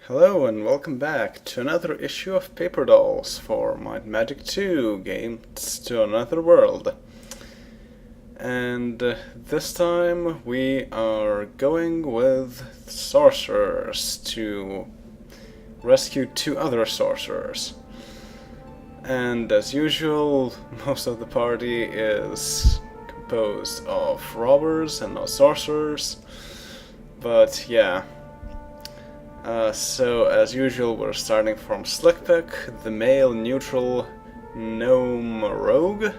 Hello and welcome back to another issue of Paperdolls for MM2 Games to Another World. And this time we are going with Sorceress to rescue two other sorcerers. And as usual, most of the party is composed of robbers and no sorcerers. But yeah. So, as usual, we're starting from Slickedback, the male neutral gnome rogue,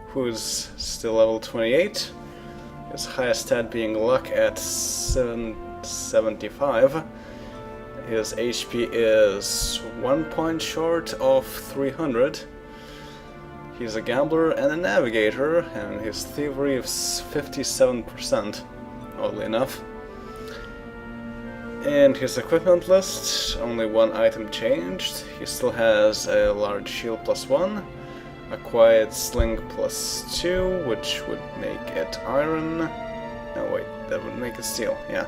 who's still level 28, his highest stat being luck at 775. His HP is 1 point short of 300. He's a gambler and a navigator, and his thievery is 57%, oddly enough. In his equipment list, only one item changed. He still has a large shield +1, a quiet sling +2, which would make it iron. No, wait, that would make it steel, yeah.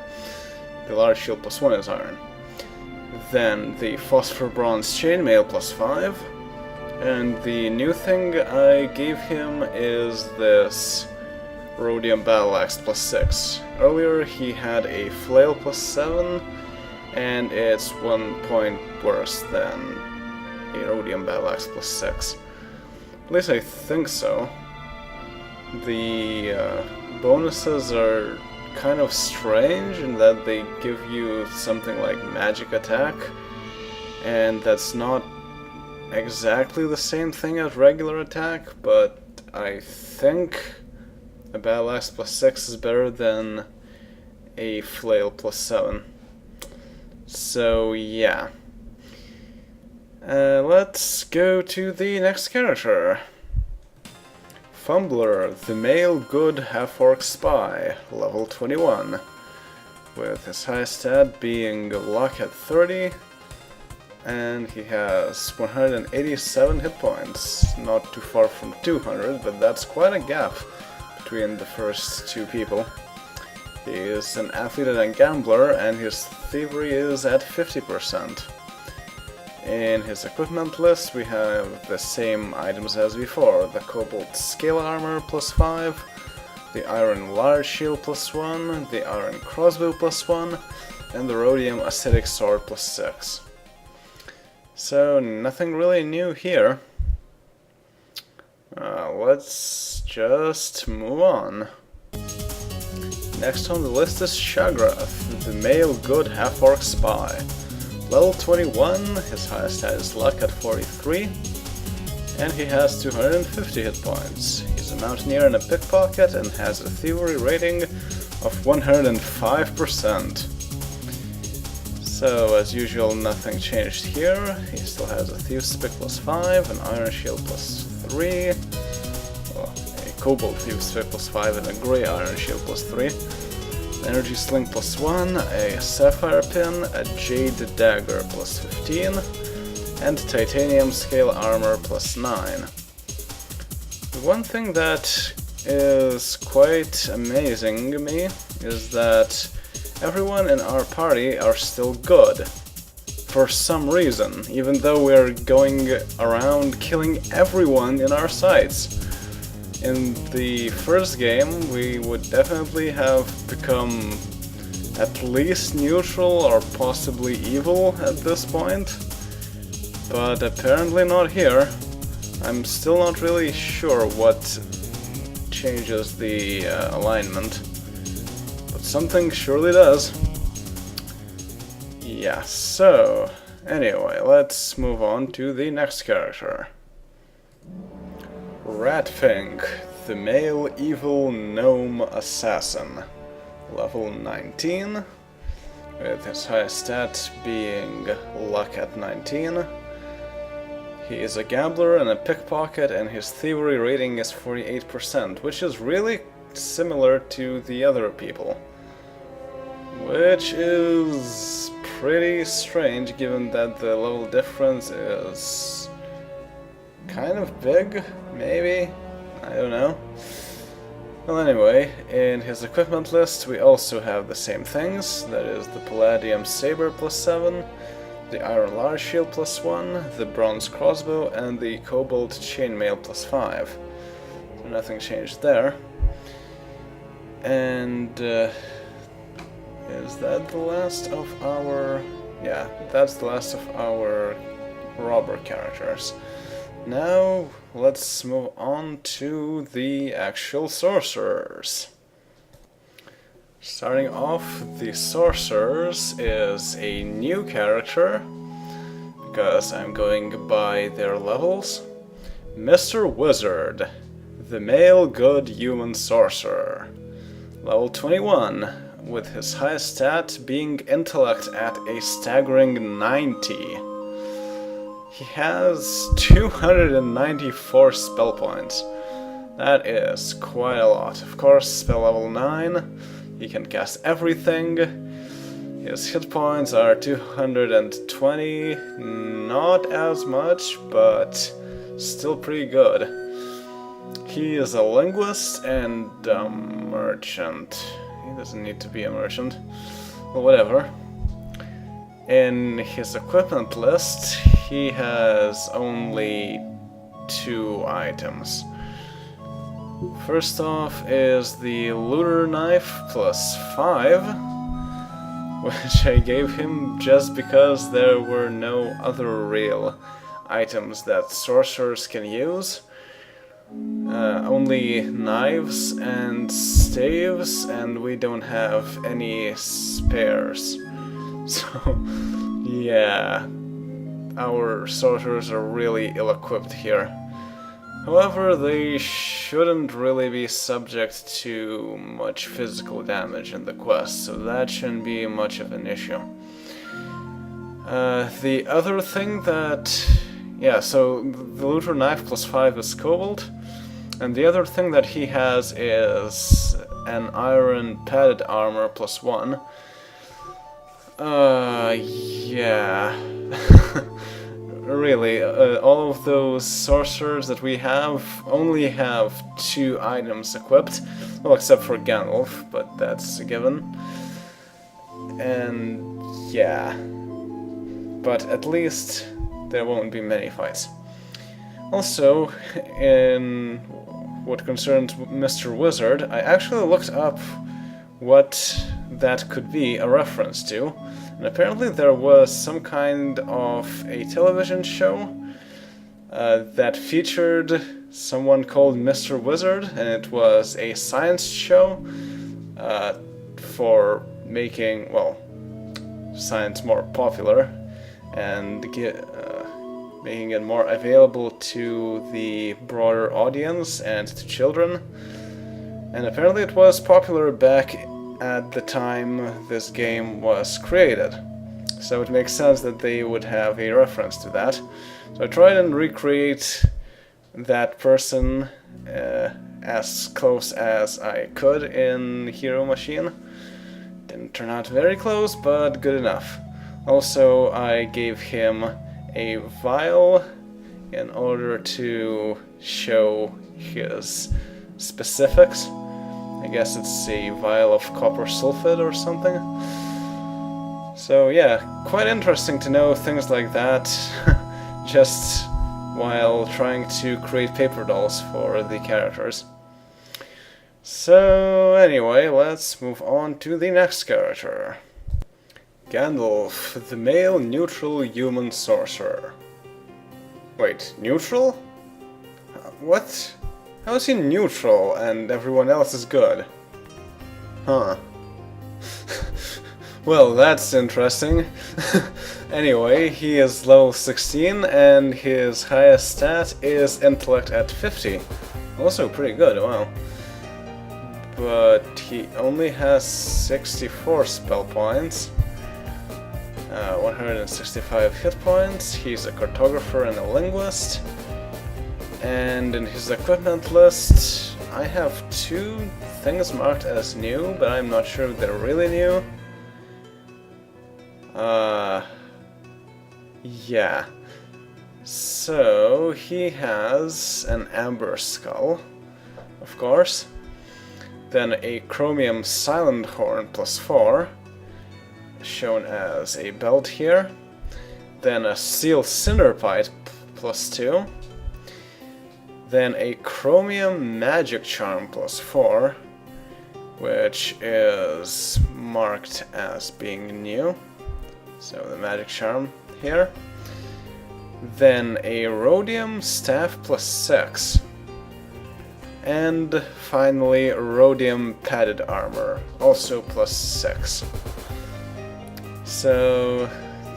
The large shield +1 is iron. Then the phosphor bronze chainmail +5. And the new thing I gave him is this rhodium battle axe +6. Earlier he had a flail +7, and it's 1 point worse than a rhodium battle axe +6. At least I think so. The bonuses are kind of strange in that they give you something like magic attack, and that's not exactly the same thing as regular attack, but I think a battle axe +6 is better than a flail +7. So yeah. Let's go to the next character. Fumbler, the male good half-orc spy, level 21, with his highest stat being luck at 30, and he has 187 hit points, not too far from 200, but that's quite a gap between the first two people. He is an athlete and a gambler, and his thievery is at 50%. In his equipment list we have the same items as before: the cobalt scale armor +5, the iron large shield +1, the iron crossbow +1, and the rhodium acidic sword +6. So nothing really new here. Let's just move on. Next on the list is Chakra, the male good half-orc spy. Level 21, his highest stat is luck at 43, and he has 250 hit points. He's a mountaineer and a pickpocket and has a thievery rating of 105%. So, as usual, nothing changed here. He still has a Thieves Pick +5, an Iron Shield +3, a Cobalt Thieves Pick +5, and a Grey Iron Shield +3, Energy Sling +1, a Sapphire Pin, a Jade Dagger +15, and Titanium Scale Armor +9. The one thing that is quite amazing to me is that everyone in our party are still good, for some reason, even though we're going around killing everyone in our sights. In the first game, we would definitely have become at least neutral or possibly evil at this point, but apparently not here. I'm still not really sure what changes the alignment. Something surely does. Yeah, so anyway, let's move on to the next character. Fink, the male evil gnome assassin, level 19, with his highest stat being luck at 19. He is a gambler and a pickpocket, and his thievery rating is 48%, which is really similar to the other people. Which is pretty strange, given that the level difference is kind of big, maybe? I don't know. Well, anyway, in his equipment list we also have the same things. That is the Palladium Saber +7, the Iron Large Shield +1, the Bronze Crossbow, and the Cobalt Chainmail +5. So nothing changed there. And is that the last of our... yeah, that's the last of our robber characters. Now let's move on to the actual sorcerers. Starting off, the Sorceress is a new character, because I'm going by their levels. Mr. Wizard, the male good human sorcerer. Level 21, with his highest stat being intellect at a staggering 90. He has 294 spell points. That is quite a lot. Of course, spell level 9, he can cast everything. His hit points are 220, not as much, but still pretty good. He is a linguist and a merchant. He doesn't need to be a merchant. Well, whatever. In his equipment list, he has only 2 items. First off is the Looter Knife +5, which I gave him just because there were no other real items that sorcerers can use. Only knives and staves, and we don't have any spares. So, yeah, our sorcerers are really ill-equipped here. However, they shouldn't really be subject to much physical damage in the quest, so that shouldn't be much of an issue. The other thing that... yeah, so the Looter Knife +5 is Cobalt, and the other thing that he has is an Iron Padded Armor +1. Yeah... Really, all of those sorcerers that we have only have 2 items equipped, well, except for Gandalf, but that's a given. And yeah, but at least there won't be many fights. Also, in what concerns Mr. Wizard, I actually looked up what that could be a reference to. And apparently there was some kind of a television show that featured someone called Mr. Wizard, and it was a science show for making, well, science more popular and making it more available to the broader audience and to children. And apparently it was popular back at the time this game was created, so it makes sense that they would have a reference to that. So I tried and recreate that person as close as I could in Hero Machine. Didn't turn out very close, but good enough. Also, I gave him a vial in order to show his specifics. I guess it's a vial of copper sulfate or something. So yeah, quite interesting to know things like that just while trying to create Paperdolls for the characters. So anyway, let's move on to the next character. Gandalf, the male neutral human sorcerer. Wait, neutral? What? How is he neutral and everyone else is good? Huh. Well, that's interesting. Anyway, he is level 16 and his highest stat is intellect at 50. Also pretty good, wow. But he only has 64 spell points, 165 hit points, he's a cartographer and a linguist. And in his equipment list, I have 2 things marked as new, but I'm not sure if they're really new. Yeah. So, he has an amber skull, of course. then a Chromium Silent Horn +4, shown as a belt here, then a Steel Cinderpite +2, then a Chromium Magic Charm +4, which is marked as being new, so the Magic Charm here, then a Rhodium Staff +6, and finally Rhodium Padded Armor, also +6. So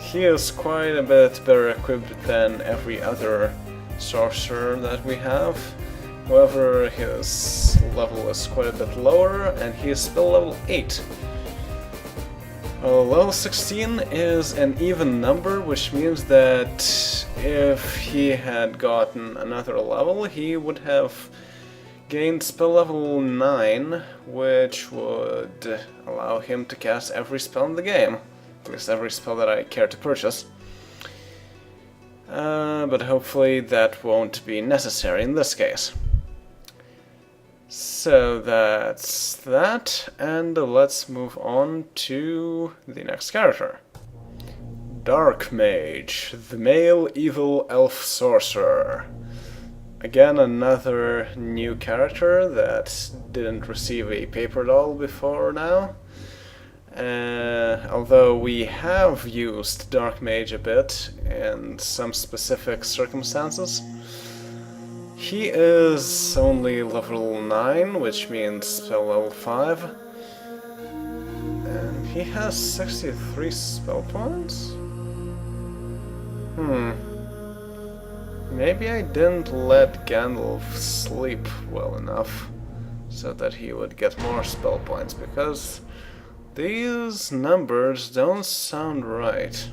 he is quite a bit better equipped than every other sorcerer that we have. However, his level is quite a bit lower, and he is still level 8. Level 16 is an even number, which means that if he had gotten another level, he would have gained spell level 9, which would allow him to cast every spell in the game. At least every spell that I care to purchase. But hopefully that won't be necessary in this case. So that's that, and let's move on to the next character. Dark Mage, the male evil elf sorcerer. Again, another new character that didn't receive a Paperdoll before now. Although we have used Dark Mage a bit in some specific circumstances. He is only level 9, which means spell level 5. And he has 63 spell points? Maybe I didn't let Gandalf sleep well enough so that he would get more spell points, because these numbers don't sound right.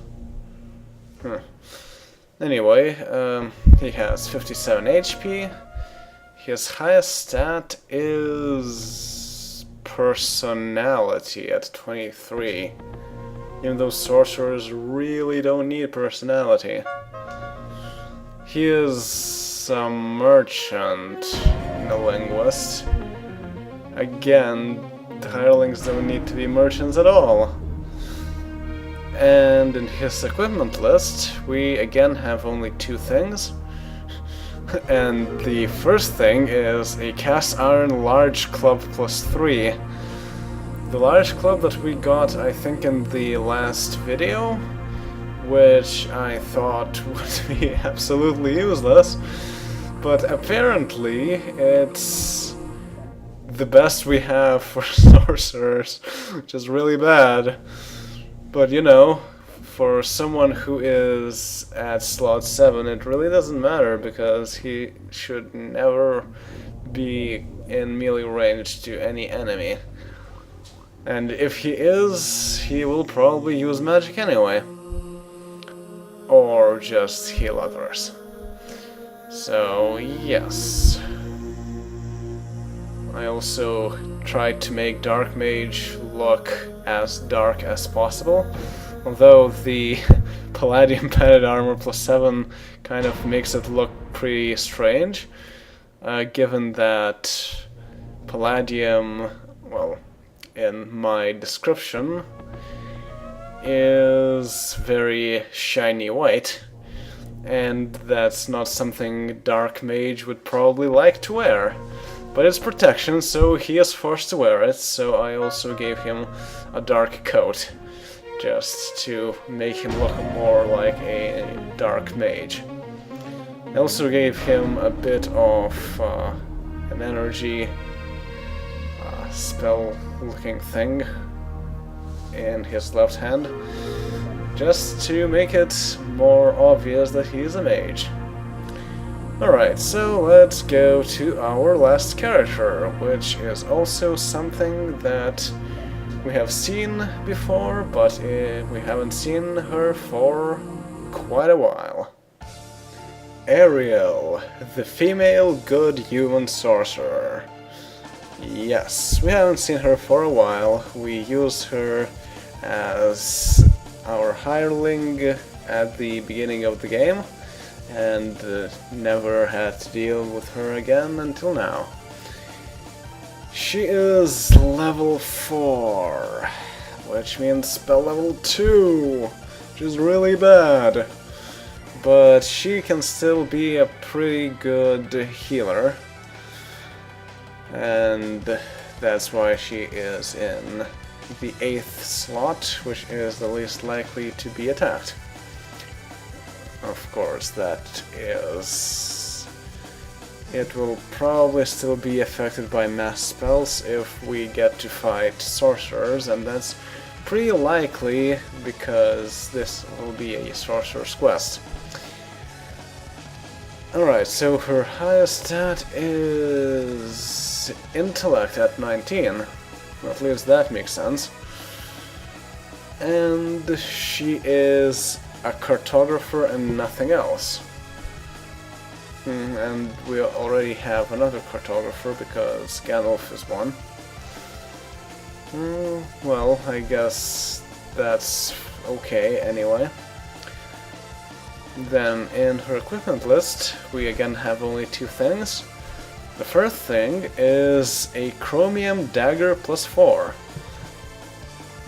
Anyway, he has 57 HP. His highest stat is personality at 23. Even though sorcerers really don't need personality. He is a merchant, a linguist. Again, the hirelings don't need to be merchants at all. And in his equipment list, we again have only 2 things. And the first thing is a cast iron large club +3. The large club that we got, I think, in the last video, which I thought would be absolutely useless, but apparently it's the best we have for sorcerers, which is really bad. But you know, for someone who is at slot 7, it really doesn't matter, because he should never be in melee range to any enemy. And if he is, he will probably use magic anyway. Or just heal others. So, yes. I also tried to make Dark Mage look as dark as possible, although the Palladium Padded Armor +7 kind of makes it look pretty strange, given that Palladium, well, in my description, is very shiny white, and that's not something Dark Mage would probably like to wear. But it's protection, so he is forced to wear it, so I also gave him a dark coat, just to make him look more like a Dark Mage. I also gave him a bit of an energy spell-looking thing in his left hand, just to make it more obvious that he is a mage. Alright, so let's go to our last character, which is also something that we have seen before, but we haven't seen her for quite a while. Ariel, the female good human sorcerer. Yes, we haven't seen her for a while. We used her as our hireling at the beginning of the game, and never had to deal with her again until now. She is level 4, which means spell level 2, which is really bad. But she can still be a pretty good healer, and that's why she is in the 8th slot, which is the least likely to be attacked. Of course, that is... It will probably still be affected by mass spells if we get to fight sorcerers, and that's pretty likely because this will be a sorcerer's quest. Alright, so her highest stat is intellect at 19. At least that makes sense. And she is a cartographer and nothing else. And we already have another cartographer because Gandalf is one. Well, I guess that's okay anyway. Then in her equipment list, we again have only 2 things. The first thing is a chromium dagger +4.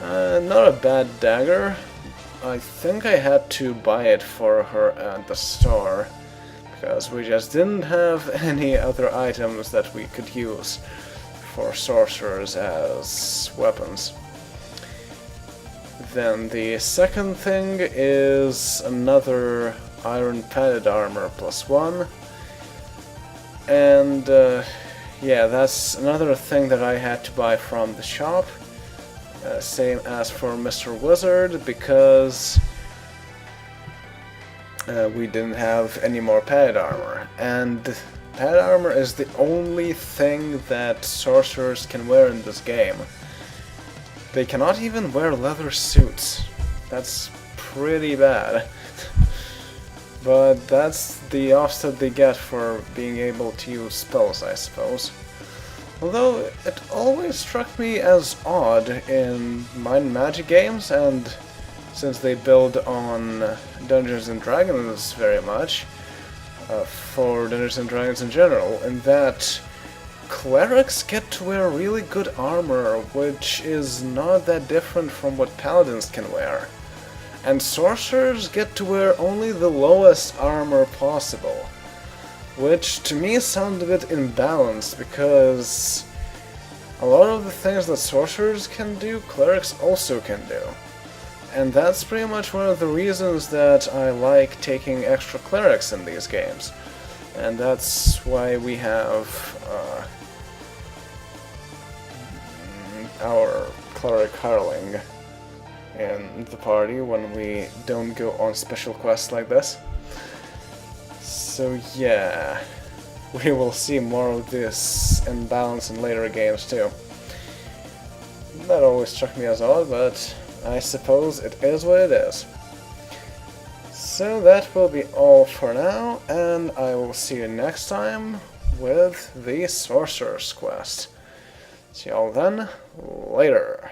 Not a bad dagger. I think I had to buy it for her at the store, because we just didn't have any other items that we could use for sorcerers as weapons. Then the second thing is another iron padded armor +1. And yeah, that's another thing that I had to buy from the shop. Same as for Mr. Wizard, because we didn't have any more padded armor. And padded armor is the only thing that sorcerers can wear in this game. They cannot even wear leather suits. That's pretty bad. But that's the offset they get for being able to use spells, I suppose. Although it always struck me as odd in Magic games, and since they build on Dungeons & Dragons very much, for Dungeons & Dragons in general, in that clerics get to wear really good armor, which is not that different from what paladins can wear. And sorcerers get to wear only the lowest armor possible. Which to me sounds a bit imbalanced, because a lot of the things that sorcerers can do, clerics also can do. And that's pretty much one of the reasons that I like taking extra clerics in these games. And that's why we have our cleric hireling in the party when we don't go on special quests like this. So yeah, we will see more of this imbalance in later games too. That always struck me as odd, but I suppose it is what it is. So that will be all for now, and I will see you next time with the Sorcerer's Quest. See y'all then, later.